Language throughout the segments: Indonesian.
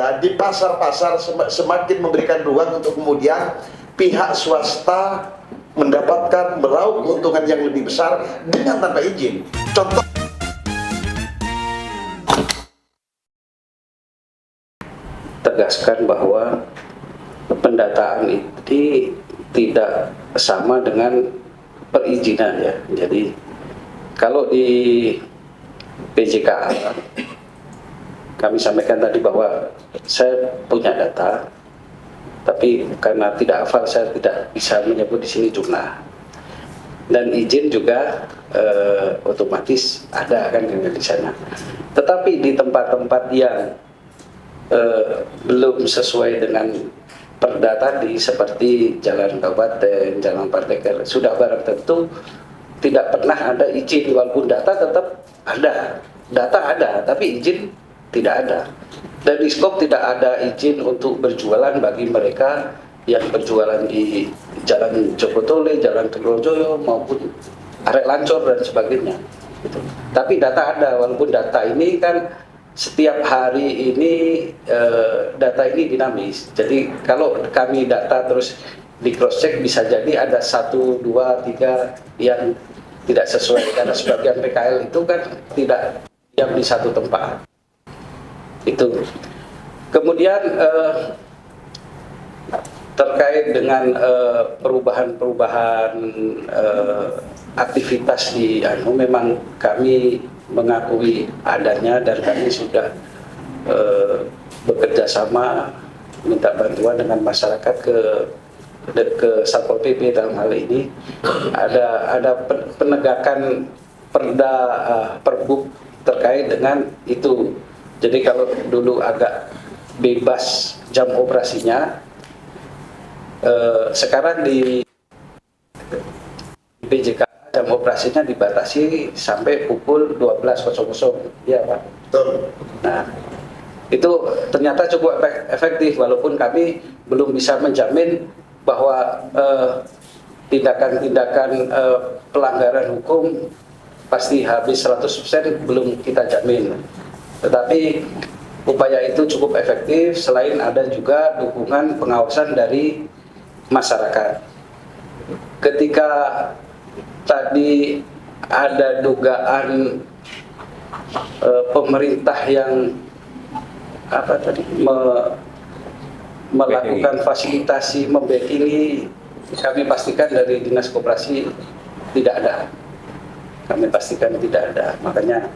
juga di pasar-pasar semakin memberikan ruang untuk kemudian pihak swasta mendapatkan meraup keuntungan yang lebih besar dengan tanpa izin. Contoh, tegaskan bahwa pendataan ini tidak sama dengan perizinan ya. Jadi kalau di PJKA kami sampaikan tadi bahwa saya punya data, tapi karena tidak hafal saya tidak bisa menyebut di sini jumlah. Dan izin juga otomatis ada kan di sana. Tetapi di tempat-tempat yang belum sesuai dengan perda tadi seperti jalan kabupaten, jalan partai, sudah barang tentu tidak pernah ada izin, walaupun data tetap ada, data ada, tapi izin tidak ada. Dan di skop tidak ada izin untuk berjualan bagi mereka yang berjualan di Jalan Jogotole, Jalan Tegurojoyo maupun Arek Lancor dan sebagainya. Gitu. Tapi data ada, walaupun data ini kan setiap hari ini data ini dinamis. Jadi kalau kami data terus di cross check bisa jadi ada 1, 2, 3 yang tidak sesuai karena sebagian PKL itu kan tidak diam di satu tempat. Itu. Kemudian terkait dengan perubahan-perubahan aktivitas di memang kami mengakui adanya dan kami sudah bekerja sama minta bantuan dengan masyarakat ke Satpol PP dalam hal ini ada penegakan perda perbuk terkait dengan itu. Jadi kalau dulu agak bebas jam operasinya, sekarang di PJK jam operasinya dibatasi sampai pukul 12.00, ya Pak. Nah, itu ternyata cukup efektif walaupun kami belum bisa menjamin bahwa tindakan-tindakan pelanggaran hukum pasti habis 100% belum kita jamin. Tetapi upaya itu cukup efektif selain ada juga dukungan pengawasan dari masyarakat. Ketika tadi ada dugaan pemerintah yang melakukan fasilitasi membackingi, kami pastikan dari Dinas Koperasi tidak ada. Kami pastikan tidak ada. Makanya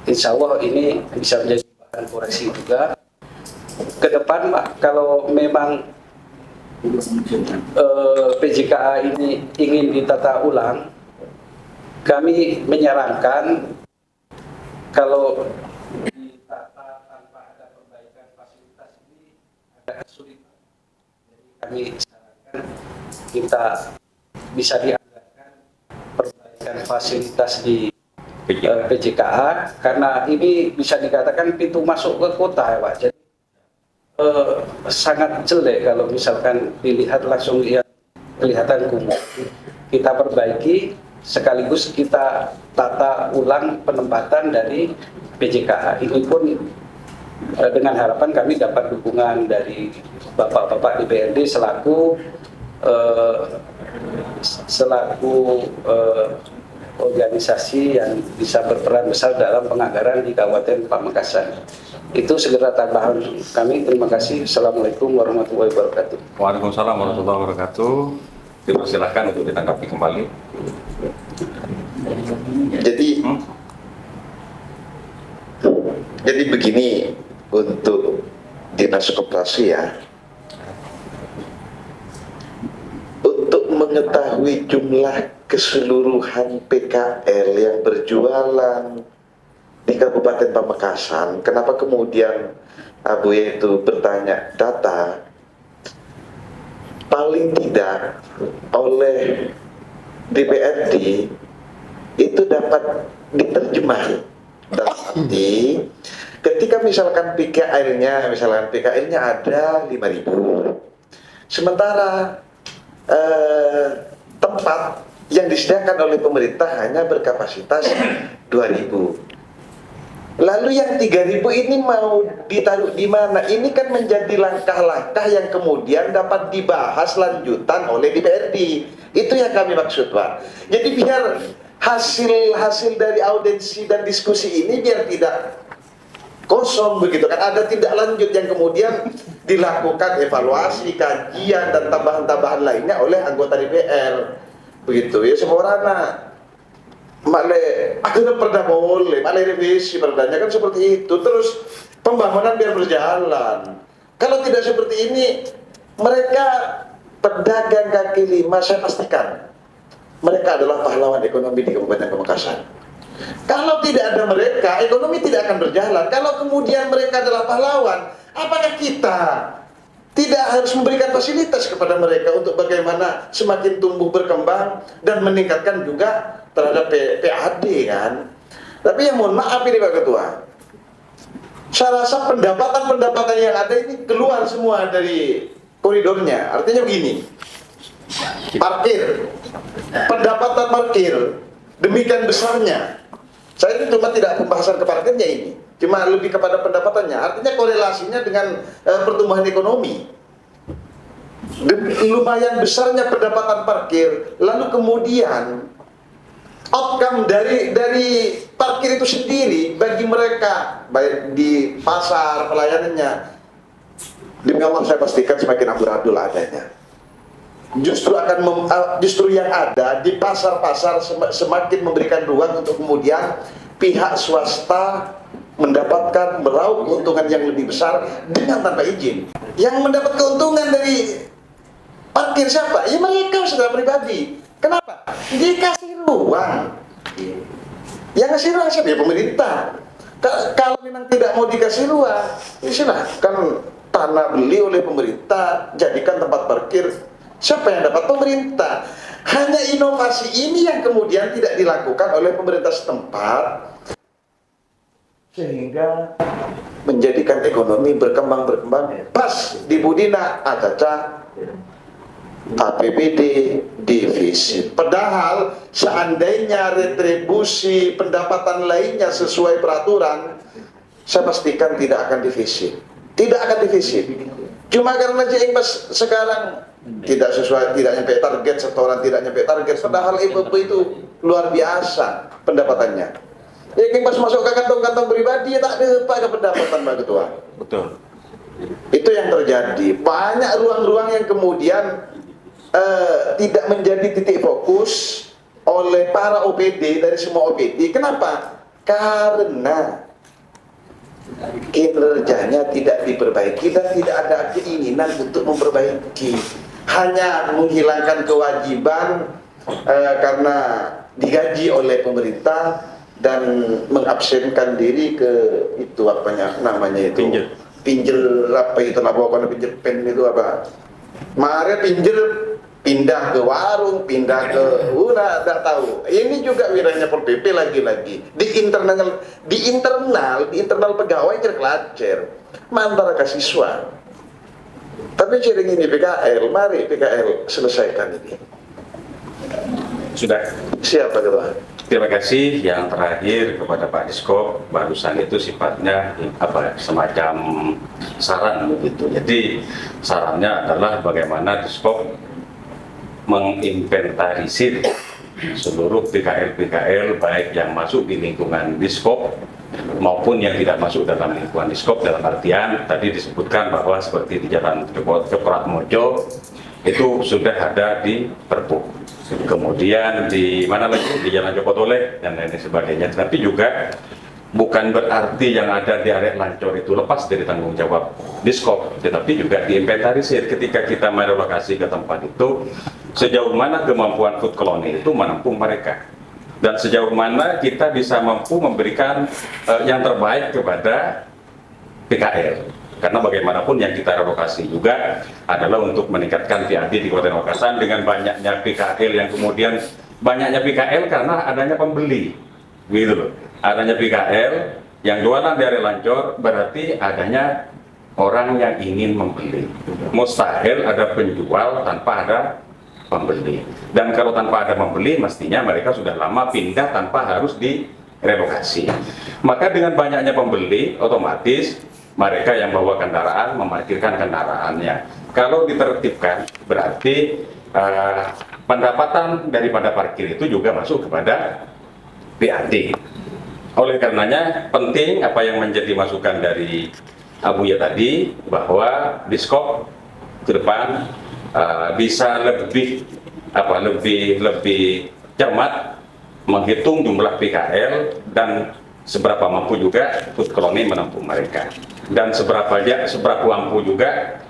insya Allah ini bisa menjadi bahan koreksi juga ke depan Pak. Kalau memang PJKA ini ingin ditata ulang, kami menyarankan kalau ditata tanpa ada perbaikan fasilitas ini agak sulit. Jadi kami sarankan kita bisa dianggarkan perbaikan fasilitas di PJKA karena ini bisa dikatakan pintu masuk ke kota ya Pak. Jadi sangat jelek kalau misalkan dilihat langsung ya kelihatan kumuh. Kita perbaiki sekaligus kita tata ulang penempatan dari PJKA. Ini pun dengan harapan kami dapat dukungan dari Bapak-bapak DPRD selaku organisasi yang bisa berperan besar dalam penganggaran di Kabupaten Pamekasan. Itu segera tambahan kami. Terima kasih. Assalamualaikum warahmatullahi wabarakatuh. Waalaikumsalam warahmatullahi wabarakatuh. Dipersilakan untuk ditanggapi kembali. Jadi begini untuk Dinas Koperasi ya. Untuk mengetahui jumlah keseluruhan PKL yang berjualan di Kabupaten Pamekasan, kenapa kemudian Abu itu bertanya data, paling tidak oleh DPRD itu dapat diterjemah dalam arti ketika misalkan PKL-nya ada 5.000, sementara tempat yang disediakan oleh pemerintah hanya berkapasitas 2.000. Lalu yang 3.000 ini mau ditaruh di mana? Ini kan menjadi langkah-langkah yang kemudian dapat dibahas lanjutan oleh DPRD. Itu yang kami maksud, Pak. Jadi biar hasil dari audiensi dan diskusi ini biar tidak kosong begitu kan. Ada tindak lanjut yang kemudian dilakukan evaluasi, kajian dan tambahan-tambahan lainnya oleh anggota DPR. Begitu ya semua orang Male, akhirnya perda boleh, male revisi perdanya kan seperti itu. Terus pembangunan biar berjalan. Kalau tidak seperti ini, mereka pedagang kaki lima, saya pastikan mereka adalah pahlawan ekonomi di Kabupaten Pamekasan. Kalau tidak ada mereka, ekonomi tidak akan berjalan. Kalau kemudian mereka adalah pahlawan, apakah kita tidak harus memberikan fasilitas kepada mereka untuk bagaimana semakin tumbuh berkembang dan meningkatkan juga terhadap PAD kan? Tapi yang mohon maaf ini Pak Ketua, saya rasa pendapatan yang ada ini keluar semua dari koridornya. Artinya begini, parkir, pendapatan parkir demikian besarnya. Saya ini cuma tidak pembahasan ke parkirnya ini, cuma lebih kepada pendapatannya. Artinya korelasinya dengan pertumbuhan ekonomi. Lumayan besarnya pendapatan parkir, lalu kemudian outcome dari parkir itu sendiri bagi mereka, baik di pasar pelayanannya, demi Allah saya pastikan semakin amburadul adanya. Justru yang ada di pasar-pasar semakin memberikan ruang untuk kemudian pihak swasta mendapatkan meraup keuntungan yang lebih besar dengan tanpa izin. Yang mendapat keuntungan dari parkir siapa? Ya mereka secara pribadi. Kenapa? Dikasih ruang. Yang ngasih ruang siapa? Ya pemerintah. Kalau memang tidak mau dikasih ruang, ya silahkan tanah beli oleh pemerintah, jadikan tempat parkir. Siapa yang dapat? Pemerintah. Hanya inovasi ini yang kemudian tidak dilakukan oleh pemerintah setempat, sehingga menjadikan ekonomi berkembang pas di Budina Acaca APBD defisit. Padahal seandainya retribusi pendapatan lainnya sesuai peraturan, saya pastikan tidak akan defisit. Tidak akan defisit. Cuma karena Jengmas sekarang tidak sesuai, tidak nyampe target, setoran tidak nyampe target, padahal itu luar biasa pendapatannya. Jengmas masuk ke kantong-kantong pribadi ya tak ada pada pendapatan Pak Ketua. Betul. Itu yang terjadi. Banyak ruang-ruang yang kemudian tidak menjadi titik fokus oleh para OPD dari semua OPD. Kenapa? Karena kinerjanya tidak diperbaiki dan tidak ada keinginan untuk memperbaiki. Hanya menghilangkan kewajiban karena digaji oleh pemerintah dan mengabsenkan diri ke itu namanya itu pinjel apa itu laporan pinjel pen itu apa? Mari pindah ke warung, pindah ke tidak tahu. Ini juga wilayahnya Pol PP lagi-lagi di internal pegawai terkelacer antara siswa. Tapi sering ini PKL, mari PKL selesaikan ini. Sudah. Siapa Ketua? Terima kasih. Yang terakhir kepada Pak Diskop, barusan itu sifatnya semacam saran begitu. Jadi sarannya adalah bagaimana Diskop menginventarisir seluruh PKL baik yang masuk di lingkungan Diskop maupun yang tidak masuk dalam lingkungan Diskop, dalam artian tadi disebutkan bahwa seperti di Jalan Cokrat Mojo itu sudah ada di Perpu, kemudian di mana lagi di Jalan Joko Toleh dan lain sebagainya. Tapi juga bukan berarti yang ada di area Lancor itu lepas dari tanggung jawab Diskop, tetapi juga diinventarisir ketika kita merelokasi ke tempat itu, sejauh mana kemampuan food colony itu menampung mereka dan sejauh mana kita bisa mampu memberikan yang terbaik kepada PKL. Karena bagaimanapun yang kita relokasi juga adalah untuk meningkatkan PAD di Kabupaten Pamekasan dengan banyaknya PKL yang kemudian banyaknya PKL karena adanya pembeli, gitu loh. Adanya PKL yang jualan dari Lancor berarti adanya orang yang ingin membeli. Mustahil ada penjual tanpa ada pembeli. Dan kalau tanpa ada pembeli, mestinya mereka sudah lama pindah tanpa harus direlokasi. Maka dengan banyaknya pembeli, otomatis mereka yang bawa kendaraan memarkirkan kendaraannya. Kalau ditertibkan, berarti pendapatan daripada parkir itu juga masuk kepada PAD. Oleh karenanya penting apa yang menjadi masukan dari Abuya tadi, bahwa Diskop ke depan bisa lebih cermat menghitung jumlah PKL dan seberapa mampu juga food colony menampung mereka, dan seberapa mampu juga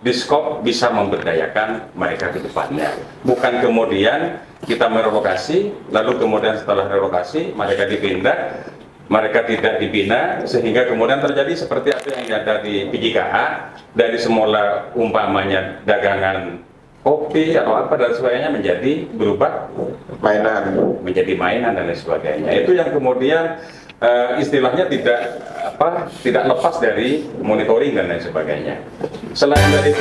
Diskop bisa memberdayakan mereka ke depannya. Bukan kemudian kita merelokasi, lalu kemudian setelah relokasi mereka dipindah, mereka tidak dibina, sehingga kemudian terjadi seperti apa yang ada di PJKA, dari semula umpamanya dagangan kopi atau apa dan sebagainya menjadi berubah menjadi mainan dan lain sebagainya. Itu yang kemudian istilahnya tidak lepas dari monitoring dan lain sebagainya. Selain dari